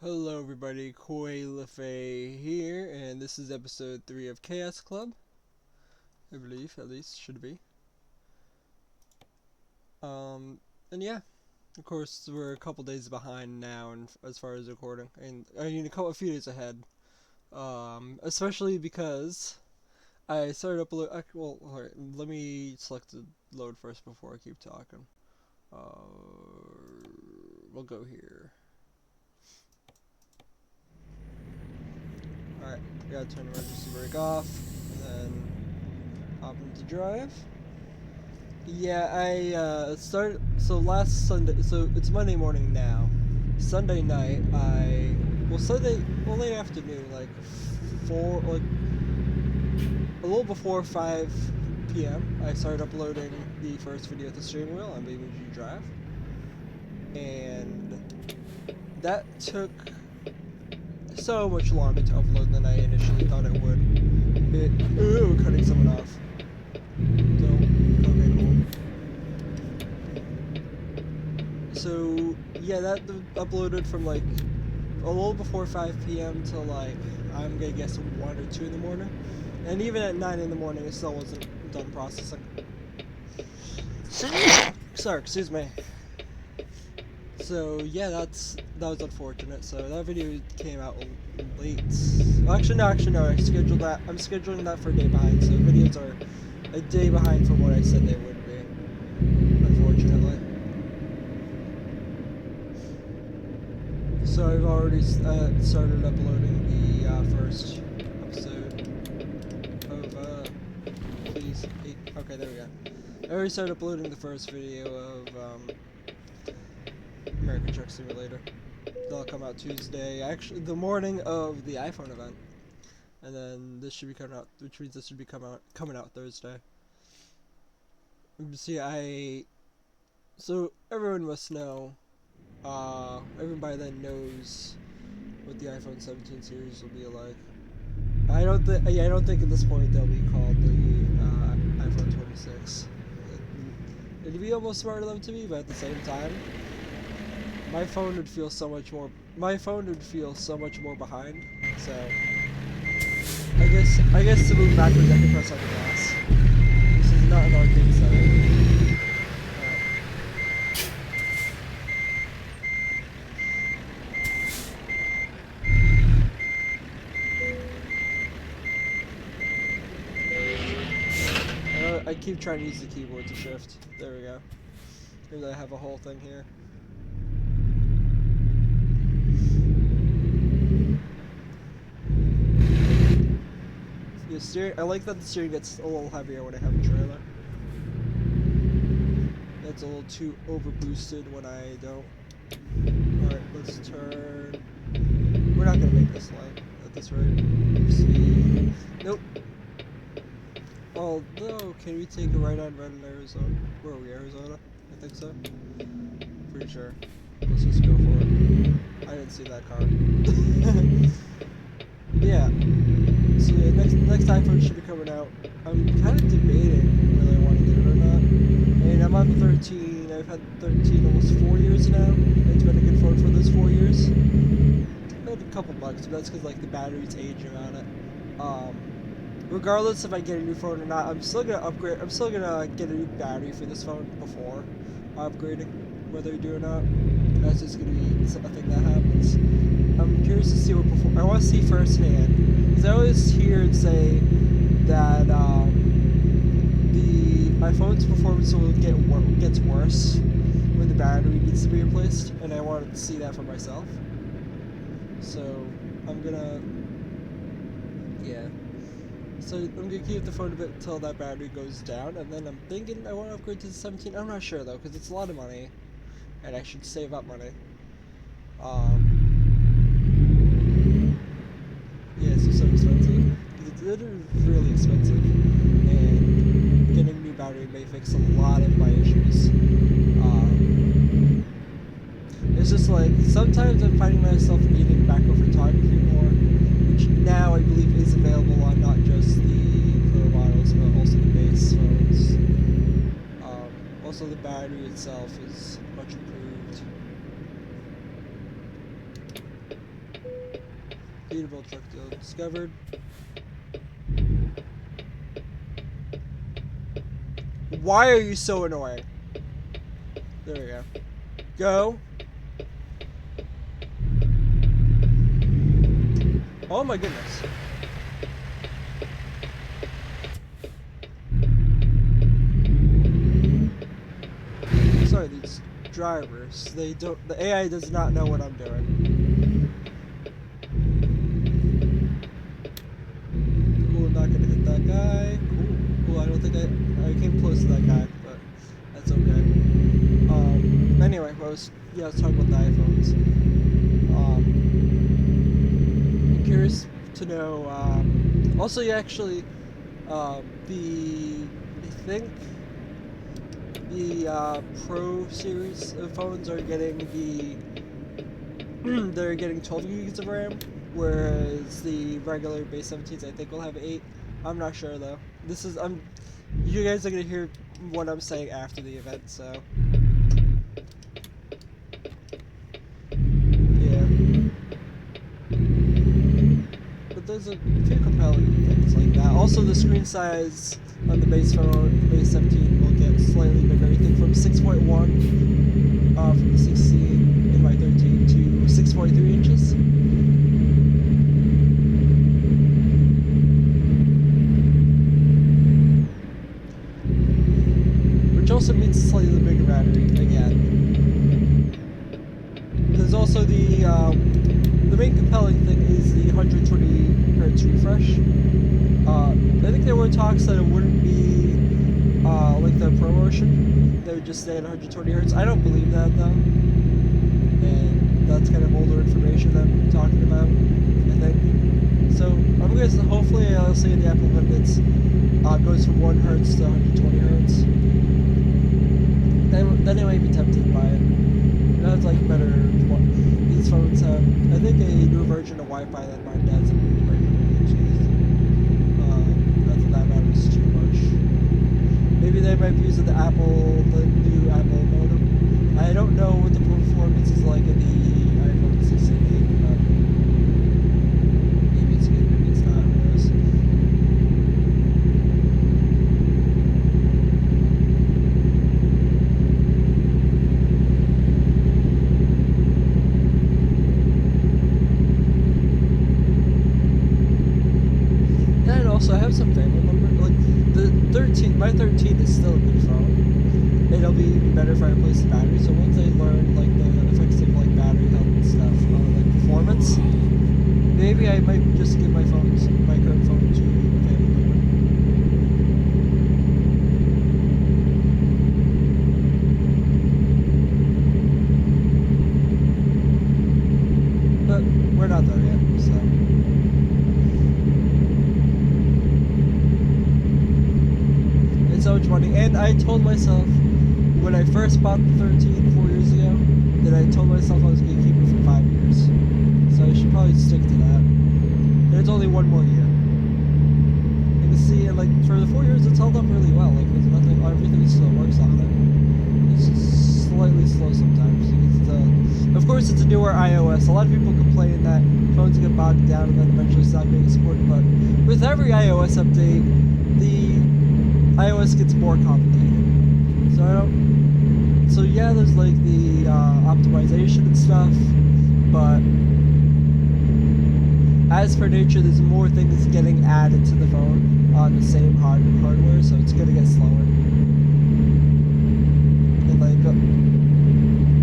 Hello everybody, Koi LaFay here, and this is episode 3 of Chaos Club. I believe, at least, should be. And yeah, of course, we're a couple days behind now as far as recording, and I mean, a few days ahead. Especially because I started upload. Well, alright, let me select the load first before I keep talking. We'll go here. Alright, gotta turn emergency brake off, and then hop into drive. Yeah, I started, so last Sunday, so it's Monday morning now. Sunday night, late afternoon, like, a little before 5 p.m., I started uploading the first video at the steering wheel on BabyG Drive. And that took so much longer to upload than I initially thought it would. Ooh, cutting someone off. So yeah, that uploaded from like a little before 5 p.m. to like, I'm gonna guess 1 or 2 in the morning. And even at 9 in the morning, it still wasn't done processing. Sorry, excuse me. So yeah, that was unfortunate. So that video came out late. Actually no, I scheduled that. I'm scheduling that for a day behind. So videos are a day behind from what I said they would be, unfortunately. So I've already started uploading the first episode of please. Okay, there we go. I already started uploading the first video of American Truck Simulator. That'll come out Tuesday, actually the morning of the iPhone event, and then this should be coming out, which means this should be coming out Thursday. See, so everyone must know. Everybody then knows what the iPhone 17 series will be like. I don't think at this point they'll be called the iPhone 26. It'd be almost smart of them to me, but at the same time, my phone would feel so much more behind. So I guess to move backwards, I can press on the gas. This is not an arcade setting. I keep trying to use the keyboard to shift. There we go. Here's I have a whole thing here. The steering, I like that the steering gets a little heavier when I have a trailer. That's a little too over boosted when I don't. Alright, let's turn. We're not gonna make this line at this rate. Speed. Nope. Although, can we take a right on red in Arizona? Where are we, Arizona? I think so. Pretty sure. Let's just go for it. I didn't see that car. Yeah. So yeah, next iPhone should be coming out. I'm kind of debating whether I want to get it or not. I mean, I'm on the 13. I've had 13 almost 4 years now. It's been a good phone for those 4 years. I had a couple bucks, but that's because like the battery's aging on it. Regardless if I get a new phone or not, I'm still gonna upgrade. I'm still gonna get a new battery for this phone before upgrading, whether you do or not. That's just gonna be a thing that happens. I'm curious to see what I want to see firsthand, because I always hear it say that the iPhone's performance gets worse when the battery needs to be replaced, and I wanted to see that for myself. So I'm gonna, yeah. So I'm gonna keep the phone a bit until that battery goes down, and then I'm thinking I want to upgrade to the 17. I'm not sure though, because it's a lot of money, and I should save up money. Yeah, it's so expensive. It's literally really expensive, and getting a new battery may fix a lot of my issues. It's just like sometimes I'm finding myself needing backup photography more, which now I believe is available on not just the Pro models, but also the base phones. Also, the battery itself is much improved. Peterbilt truck deal discovered. Why are you so annoying? There we go. Go. Oh my goodness. Sorry, these drivers. They don't. The AI does not know what I'm doing. Cool, not gonna hit that guy. Cool. I don't think I came close to that guy, but that's okay. Anyway, I was talking about the iPhones. I'm curious to know. Also, I think the Pro series of phones are getting they're getting 12 gigs of RAM, whereas the regular base 17s I think will have 8. I'm not sure though. You guys are gonna hear what I'm saying after the event, so. Yeah. But there's a few compelling things like that. Also, the screen size on the base phone, the base 17 will get slightly bigger. I think from 6.1 from the 16 in my 13 to 6.3 inches. Which also means slightly bigger battery again. There's also the main compelling thing is the 120 hertz refresh. I think there were talks that it wouldn't be like the Pro version. They would just stay at 120 hertz. I don't believe that though, and that's kind of older information I'm talking about, I think. So I'm gonna hopefully I'll see in the Apple event it's goes from 1 hertz to 120 hertz. Then I might be tempted by it. It has like better. These phones have, I think, a newer version of Wi-Fi than mine does. Not that that matters too much. Maybe they might be using the new Apple modem. I don't know what the performance is like in the iPhone 16, but maybe it's good, maybe it's not. Who knows? And also, I have some family members. Like my 13 is still a good phone. It'll be even better if I replace the battery. So once I learn like the effects of like battery health and stuff, like performance, maybe I might just give my current phone to a family member. But we're not there yet, so. So much money, and I told myself when I first bought the 13 4 years ago that I told myself I was going to keep it for 5 years, so I should probably stick to that. And it's only 1 more year. You can see, like, for the 4 years it's held up really well. Like, there's nothing, everything still works on it. It's just slightly slow sometimes because of course it's a newer iOS. A lot of people complain that phones get bogged down and then eventually stop being supported, but with every iOS update the iOS gets more complicated. So yeah, there's like the optimization and stuff, but as per nature, there's more things getting added to the phone on the same hardware, so it's gonna get slower. And like,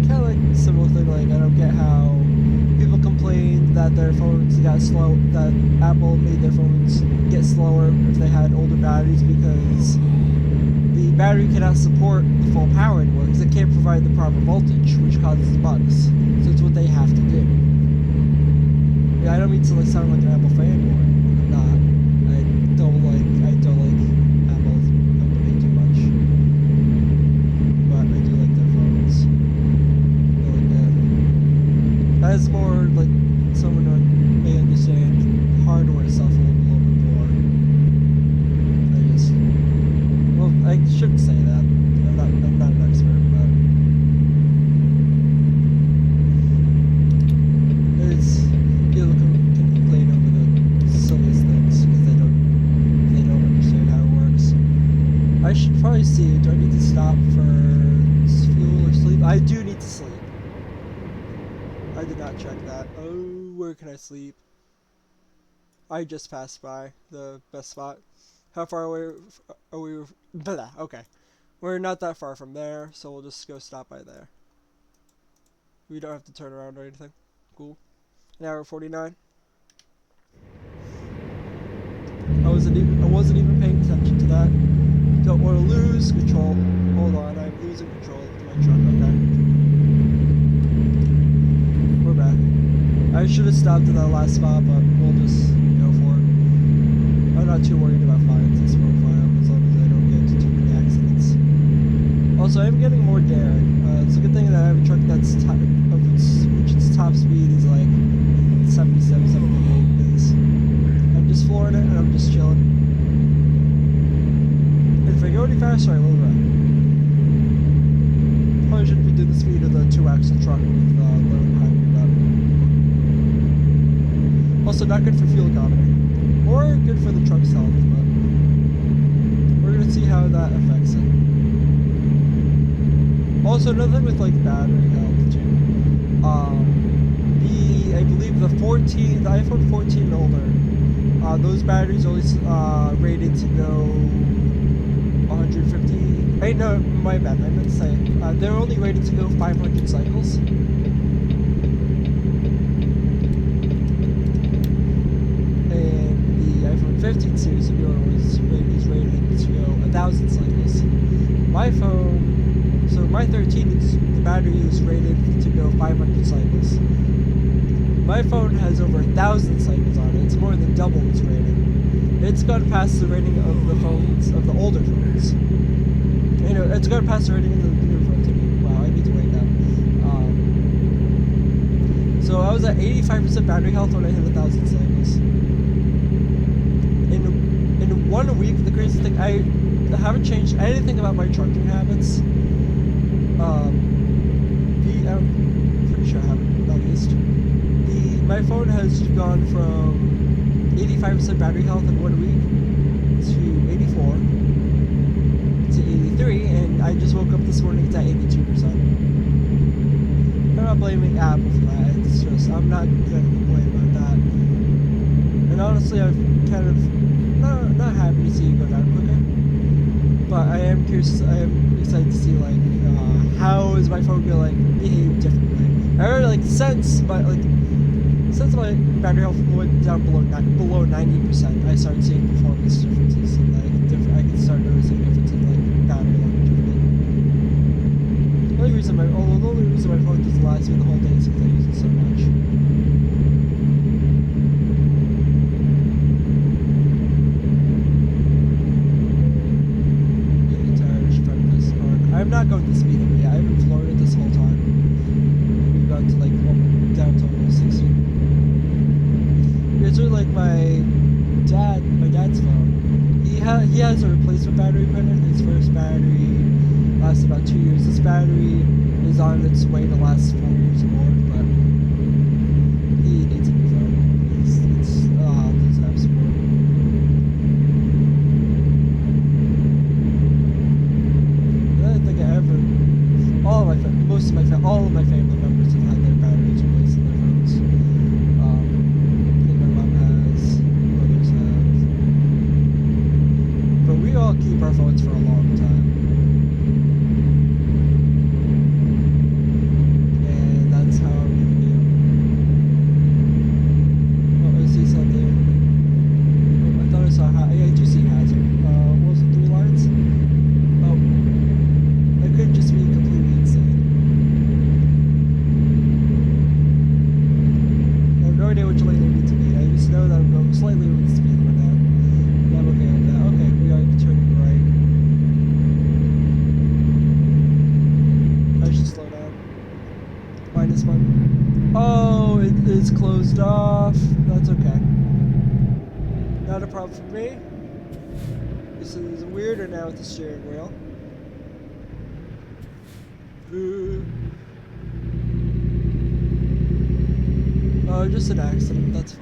kind of like similar thing. Like, I don't get how people complain that their phones got slow, that Apple made their phones get slower if they had older batteries, because the battery cannot support the full power anymore because it can't provide the proper voltage, which causes bugs. So it's what they have to do. Yeah, I don't mean to like sound like an Apple fanboy. I'm not. I don't like Apple as a company too much, but I do like their phones. I like that. As more like someone who may understand hardware itself a little bit more. I shouldn't say that. I'm not an expert, but there's people can complain me see. Do I need to stop for fuel or sleep? I do need to sleep. I did not check that. Oh, where can I sleep? I just passed by the best spot. How far away are we? Blah, okay. We're not that far from there, so we'll just go stop by there. We don't have to turn around or anything. Cool. An hour 49. I wasn't even paying attention to that. Don't want to lose control. Hold on, I'm losing control of my truck. Okay. We're back. I should have stopped at that last spot, but we'll just go for it. I'm not too worried about fines this profile, as long as I don't get into too many accidents. Also, I'm getting more daring. It's a good thing that I have a truck that's which its top speed is like 77, 78. Because I'm just flooring it and I'm just chilling. If I go any faster, I will wreck. Probably shouldn't be doing the speed of the 2-axle truck with load behind me, but also not good for fuel economy. Or good for the truck's health, but we're gonna see how that affects it. Also, another thing with like battery health too. I believe the iPhone 14 and older, those batteries only rated to go 150. Hey, no, my bad. I meant to say they're only rated to go 500 cycles. iPhone 15 series of newer is rated to go 1,000 cycles. My phone, so my 13, the battery is rated to go 500 cycles. My phone has over 1,000 cycles on it. It's more than double its rating. It's gone past the rating of the phones, of the older phones. You know, it's gone past the rating of the newer phones. I mean, wow, I need to wake up. So I was at 85% battery health when I hit 1,000 cycles. In 1 week, the crazy thing, I haven't changed anything about my charging habits. I'm pretty sure I haven't, at least. My phone has gone from 85% battery health in 1 week to 84 to 83, and I just woke up this morning, it's at 82%. I'm not blaming Apple for that, it's just, I'm not gonna complain about that. And honestly, I've kind of not happy to see it go down quicker, but I am curious. I am excited to see like how is my phone gonna like behave differently. I already like since my battery health went down below 90%, I started seeing performance differences and like I can start noticing differences in like battery longevity. The only reason my phone doesn't last me the whole day is because I use it so much. I'm not going to speed limit yet. I've been Florida this whole time. We've got to like down to almost 60. It's like my dad's phone. He has a replacement battery put in. His first battery lasted about 2 years. This battery is on its way to last 4 years or more, but he needs a new phone. It's doesn't have support. All of my family members have had their batteries replaced in their phones. I think my mom has, brothers have. But we all keep our phones for a long time. And that's how I'm gonna do. Oh, I see something. Oh, I thought I saw yeah, I do see hazard. What was it, 3 lines? Oh. That could just be completely insane. No idea which lane I need to be. I just know that I'm going slightly over the speed limit now. And I'm okay with that. Okay, we are turning right. I should slow down. Minus button. Oh, it is closed off. That's okay. Not a problem for me. This is weirder now with the steering wheel. Oh, just an accident, that's fine.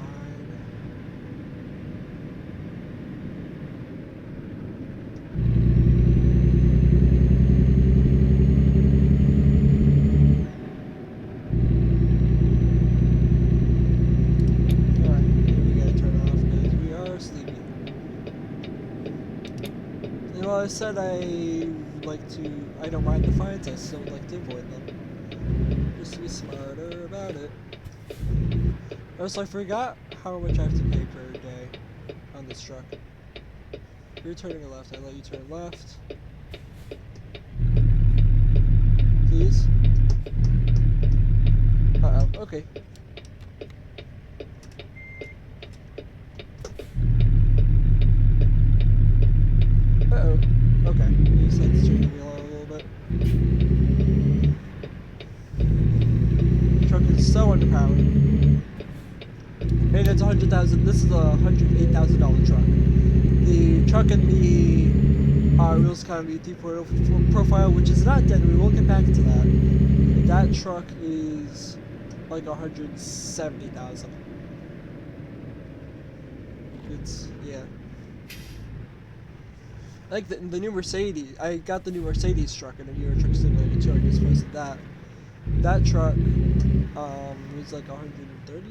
I said I don't mind the fines, I still like to avoid them. Just to be smarter about it. Also, I forgot how much I have to pay per day on this truck. You're turning left, I let you turn left. Please? Uh-oh, okay. Uh-oh. Okay. You just had to turn the wheel out a little bit. The truck is so underpowered. And it's 100,000. This is a $108,000 truck. The truck in the Reels Economy 3.0 profile, which is not dead, we will get back to that. That truck is like 170,000. It's, yeah. Like the new Mercedes, I got the new Mercedes truck in a Euro Truck Simulator 2. I just posted that. That truck was like 130.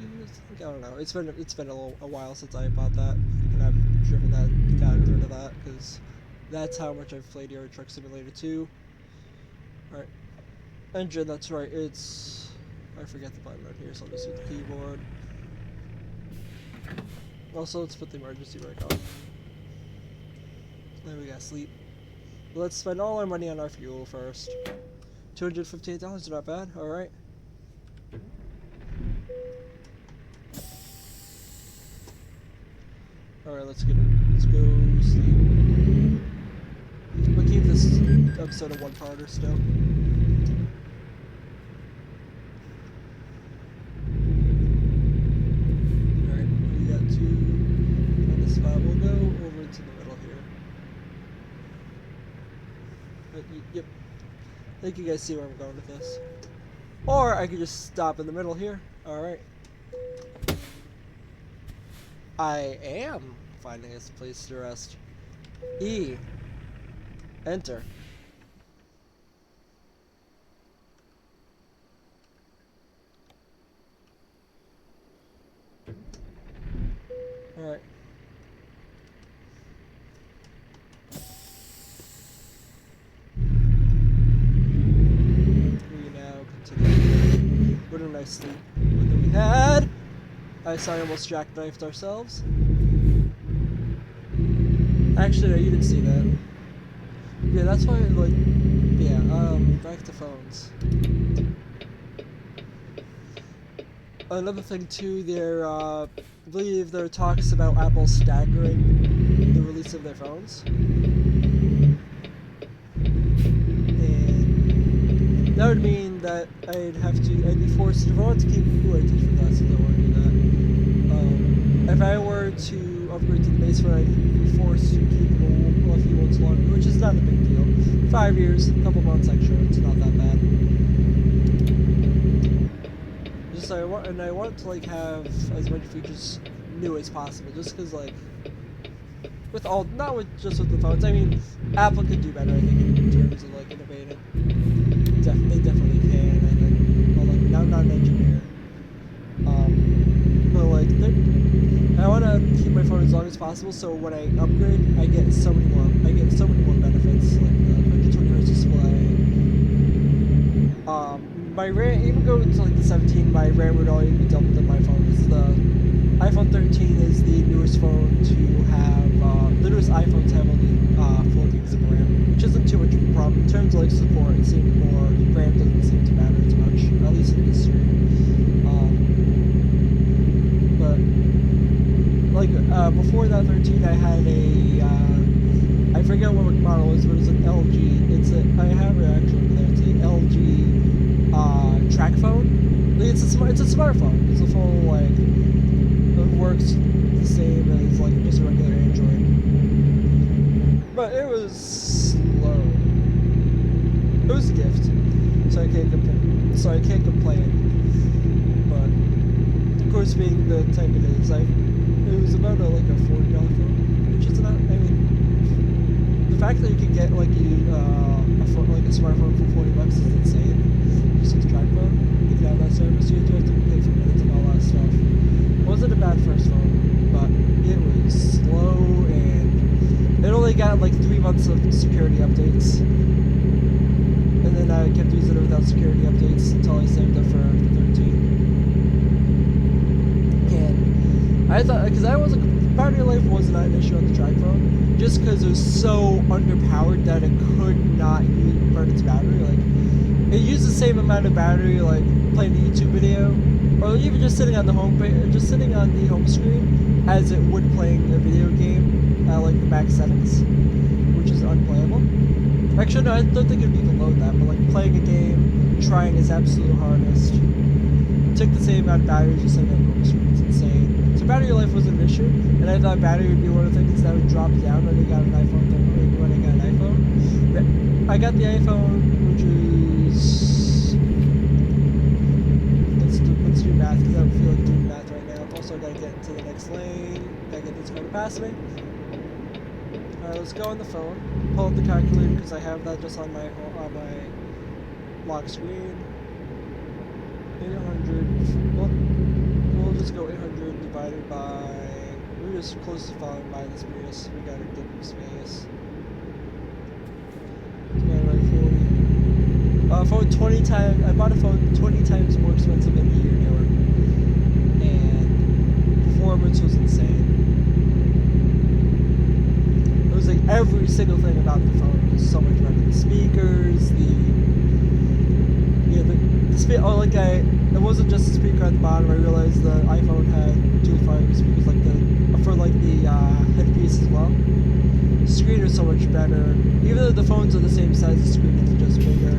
I don't know. It's been a while since I bought that, and I've driven that, gotten rid of that because that's how much I've played Euro Truck Simulator 2. All right, engine. That's right. It's, I forget the button right here, so I'll just use the keyboard. Also, let's put the emergency brake on. Then we got sleep. Let's spend all our money on our fuel first. $258, not bad. All right. All right, let's go sleep. We'll keep this episode a one-parter still. All right, we got two on the spot. We'll go over to the middle here. Yep. I think you guys see where I'm going with this. Or I could just stop in the middle here. Alright. I am finding a place to rest. E. Enter. Alright. What a nice sleep that we had. I almost jackknifed ourselves. Actually, no, you didn't see that. Yeah, that's why, like, yeah, back to phones. Another thing, too, I believe there are talks about Apple staggering the release of their phones. That would mean that I'd be forced, if I wanted to keep, ooh, I teach for glasses, I don't want to do that. If I were to upgrade to the base phone, I'd be forced to keep it a few months longer, which is not a big deal. 5 years, a couple months extra, it's not that bad. Just, I want to, like, have as many features new as possible, just because, like, just with the phones, I mean, Apple could do better, I think, in terms of, like, innovating. They definitely can, I think. Well, like, I'm not an engineer. But, like, I want to keep my phone as long as possible, so when I upgrade, I get so many more benefits, like the 120Hz display. My RAM, even going to, like, the 17, my RAM would already be doubled in my phone, because the iPhone 13 is the newest phone to have, the newest iPhones have only 4 gigs of RAM, which isn't too much of a problem. In terms of, like, support, it seemed more, RAM doesn't seem to matter as much, at least in this stream. But, like, before that 13, I had I forget what model it is, but it's an LG, I have it actually over there, it's an LG, track phone. It's a smartphone, it's a full, like, it works the same as, like, just a regular Android. But it was slow. It was a gift, so I can't complain. But of course, being the type it is, it was about like a $40 phone, which is not. I mean, the fact that you can get like a smartphone for $40 is insane. Just a track phone, you can have that service. You have to pay for minutes and all that stuff. It wasn't a bad first phone, but it was slow and it only only got like 3 months of security updates. And then I kept using it without security updates until I saved it for 13. And I thought, because I wasn't, battery life wasn't an issue on the TracFone, just because it was so underpowered that it could not burn its battery. Like, it used the same amount of battery, like playing a YouTube video, or even just sitting on the home screen, as it would playing a video game at like the max settings, which is unplayable. Actually, no, I don't think it'd be below that, but like playing a game, trying its absolute hardest, took the same amount of battery just sitting on the home screen. It's insane. So battery life was an issue, and I thought battery would be one of the things that would drop down when I got an iPhone. But I got the iPhone, which is let's do math because I don't feel like doing math right now. Also, I gotta get into the next lane. Gotta get this car to pass me. Alright, let's go on the phone. Pull up the calculator because I have that just on my lock screen. 800. We'll just go 800 divided by. We're just close to following by the space. We got a different space. Divided by 40. Phone 20 times. I bought a phone 20 times more expensive than a year newer, and performance was insane. It was like every single thing about the phone was so much better. The speakers, it wasn't just the speaker at the bottom. I realized the iPhone had dual firing speakers, like for the headpiece as well. The screen is so much better. Even though the phones are the same size, the screen is just bigger.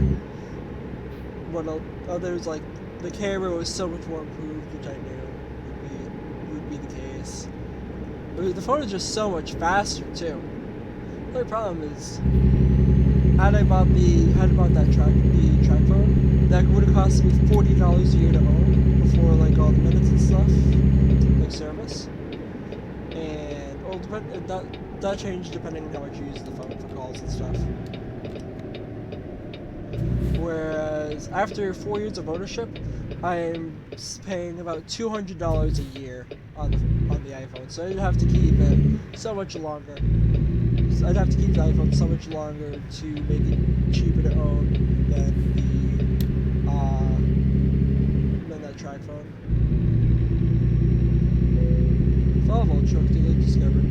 What others, like the camera was so much more improved, which I knew would be the case. But the phone is just so much faster too. The only problem is, had I bought that TracFone, that would have cost me $40 a year to own before like all the minutes and stuff, like service. And that changed depending on how much you use the phone for calls and stuff. Whereas after 4 years of ownership, I am paying about $200 a year on the iPhone, so I'd have to keep it so much longer. I'd have to keep the iPhone so much longer to make it cheaper to own than that TracFone. Volvo truck dealer discovered.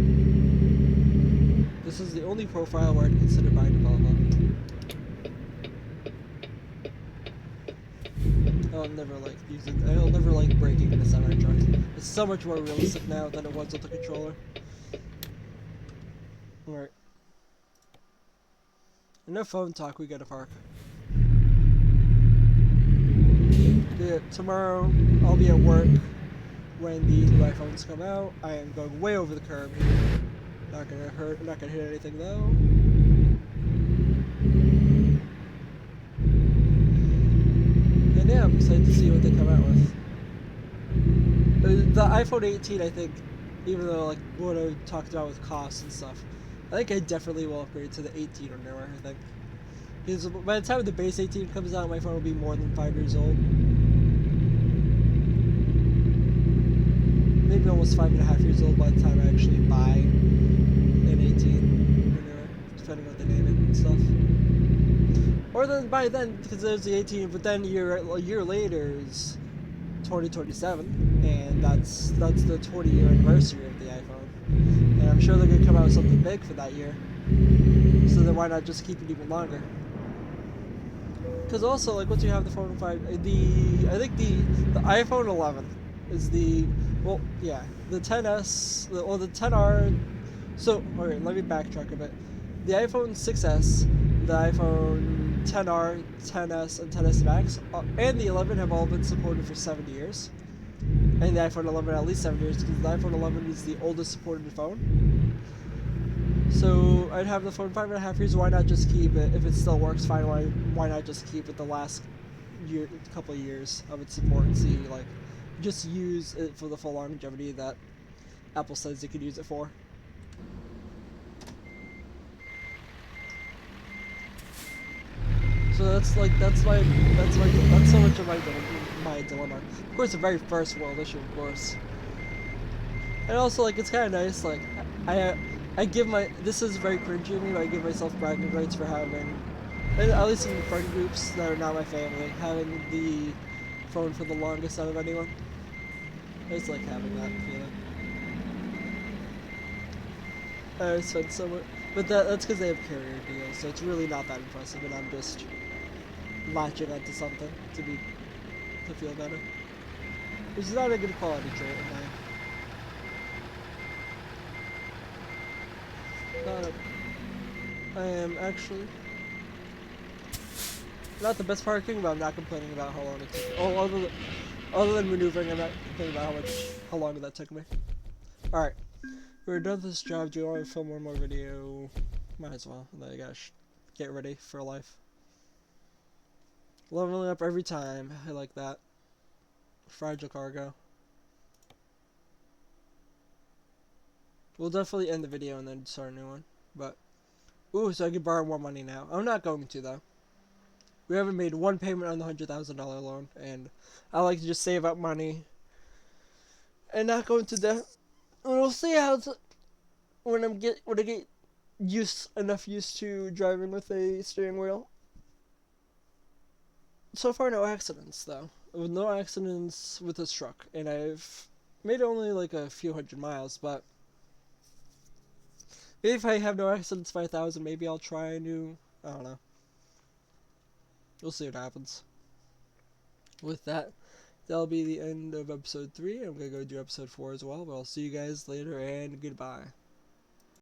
This is the only profile where I'd consider buying a Volvo. I'll never like breaking in a semi truck. It's so much more realistic now than it was with the controller. Alright. Enough phone talk, we gotta park. Yeah, tomorrow I'll be at work when the new iPhones come out. I am going way over the curb here. Not gonna hit anything though. And yeah, I'm excited to see what they come out with. The iPhone 18, I think, even though like what I talked about with costs and stuff, I think I definitely will upgrade to the 18 or newer, I think. Because by the time the base 18 comes out, my phone will be more than 5 years old. Maybe almost 5.5 years old by the time I actually buy an 18 or newer, depending on what they name it and stuff. Or then by then, because there's the 18, but then a year later is 2027, and that's the 20-year anniversary of the iPhone. And I'm sure they're going to come out with something big for that year. So then why not just keep it even longer? Because also, like, once you have the phone 5, I think the iPhone 11 is the 10s, the 10R. So, alright, let me backtrack a bit. The iPhone 6s, the iPhone 10R, 10s, and 10s Max, and the 11 have all been supported for 7 years. And the iPhone 11 at least 7 years, because the iPhone 11 is the oldest supported phone. So I'd have the phone 5.5 years. Why not just keep it if it still works fine? Why not just keep it the last couple of years of its support and see, like, just use it for the full longevity that Apple says you could use it for. So that's so much of my dilemma. Of course, the very first world issue, of course. And also, like, it's kind of nice, like, this is very cringy of me, but I give myself bragging rights for having, at least in friend groups that are not my family, having the phone for the longest out of anyone. I just like having that feeling. I spent so much, but that's because they have carrier deals, so it's really not that impressive, and I'm just latching onto something to feel better. Which is not a good quality trait of mine. I am actually not the best parking, but I'm not complaining about how long it took. Oh, other than maneuvering, I'm not complaining about how long that took me. All right, we're done with this job. Do you want to film one more video? Might as well. And then I gotta get ready for life. Leveling up every time. I like that. Fragile cargo. We'll definitely end the video and then start a new one. But ooh, so I can borrow more money now. I'm not going to though. We haven't made one payment on the $100,000 loan, and I like to just save up money and not go into debt. And we'll see how when I get enough used to driving with a steering wheel. So far, no accidents though. No accidents with this truck, and I've made only like a few hundred miles. But if I have no accidents by 1,000, maybe I'll try a new. I don't know. We'll see what happens. With that, that'll be the end of episode 3. I'm gonna go do episode 4 as well. But I'll see you guys later, and goodbye.